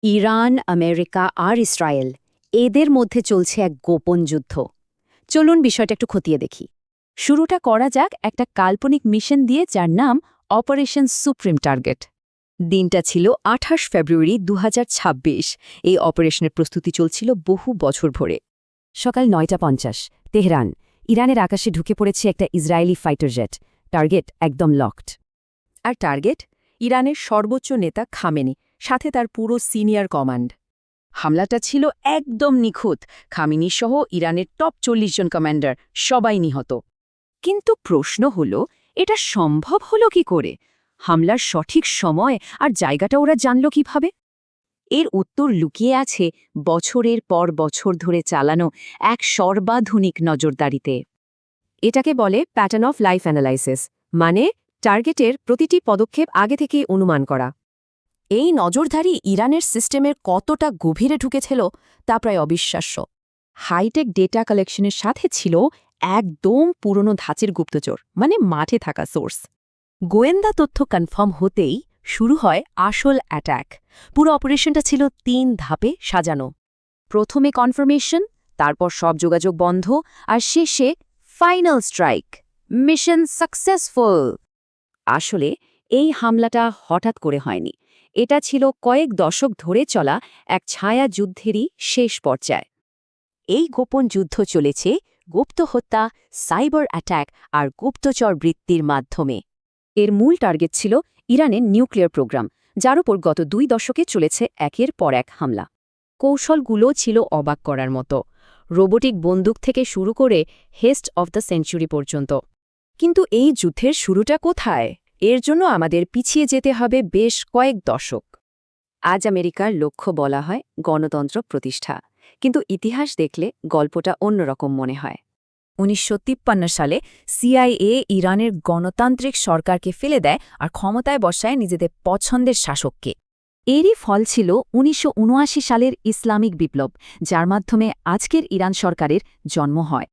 Iran, America আর Israel এদের মধ্যে চলছে এক গোপন যুদ্ধ। চলুন বিষয়টা একটু খতিয়ে দেখি। শুরুটা করা যাক একটা কাল্পনিক মিশন দিয়ে, যার নাম অপারেশন সুপ্রিম টার্গেট। দিনটা ছিল ২৮ ফেব্রুয়ারি ২০২৬। এই অপারেশনের প্রস্তুতি চলছিল বহু বছর ধরে। সকাল ৯:৫০, তেহরান। ইরানের আকাশে ঢুকে পড়েছে একটা ইসরায়েলি ফাইটার জেট। টার্গেট একদম লকড। আর টার্গেট ইরানের সর্বোচ্চ নেতা খামেনি, সাথে তার পুরো সিনিয়র কমান্ড। হামলাটা ছিল একদম নিখুঁত। খামেনি সহ ইরানের টপ ৪০ জন কমান্ডার সবাই নিহত। কিন্তু প্রশ্ন হল, এটা সম্ভব হলো কি করে? হামলার সঠিক সময় আর জায়গাটা ওরা জানল কিভাবে? এর উত্তর লুকিয়ে আছে বছরের পর বছর ধরে চালানো এক সর্বাধুনিক নজরদারিতে। এটাকে বলে প্যাটার্ন অফ লাইফ অ্যানালাইসিস, মানে টার্গেটের প্রতিটি পদক্ষেপ আগে থেকেই অনুমান করা। এই নজরদারি ইরানের সিস্টেমের কতটা গভীরে ঢুকেছিল তা প্রায় অবিশ্বাস্য। হাইটেক ডেটা কালেকশনের সাথে ছিল একদম পুরনো ধাঁচের গুপ্তচর, মানে মাঠে থাকা সোর্স। গোয়েন্দা তথ্য কনফার্ম হতেই শুরু হয় আসল অ্যাট্যাক। পুরো অপারেশনটা ছিল ৩ ধাপে সাজানো। প্রথমে কনফার্মেশন, তারপর সব যোগাযোগ বন্ধ, আর শেষে ফাইনাল স্ট্রাইক। Mission successful. আসলে এই হামলাটা হঠাৎ করে হয়নি। এটা ছিল কয়েক দশক ধরে চলা এক ছায়া যুদ্ধেরই শেষ পর্যায়। এই গোপন যুদ্ধ চলেছে গুপ্ত হত্যা, সাইবার অ্যাট্যাক আর গুপ্তচর বৃত্তির মাধ্যমে। এর মূল টার্গেট ছিল ইরানের নিউক্লিয়ার প্রোগ্রাম, যার উপর গত ২ দশকে চলেছে একের পর এক হামলা। কৌশলগুলো ছিল অবাক করার মতো, রোবোটিক বন্দুক থেকে শুরু করে হেস্ট অফ দ্য সেঞ্চুরি পর্যন্ত। কিন্তু এই যুদ্ধের শুরুটা কোথায়? এর জন্য আমাদের পিছিয়ে যেতে হবে বেশ কয়েক দশক। আজ আমেরিকার লক্ষ্য বলা হয় গণতন্ত্র প্রতিষ্ঠা, কিন্তু ইতিহাস দেখলে গল্পটা অন্যরকম মনে হয়। ১৯৫৩ সালে সিআইএ ইরানের গণতান্ত্রিক সরকারকে ফেলে দেয় আর ক্ষমতায় বসায় নিজেদের পছন্দের শাসককে। এরই ফল ছিল ১৯৭৯ সালের ইসলামিক বিপ্লব, যার মাধ্যমে আজকের ইরান সরকারের জন্ম হয়।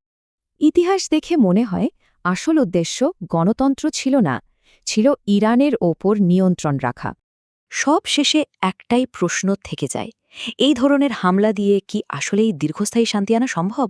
ইতিহাস দেখে মনে হয় আসল উদ্দেশ্য গণতন্ত্র ছিল না, ছিল ইরানের ওপর নিয়ন্ত্রণ রাখা। সব শেষে একটাই প্রশ্ন থেকে যায়, এই ধরনের হামলা দিয়ে কি আসলেই দীর্ঘস্থায়ী শান্তি আনা সম্ভব?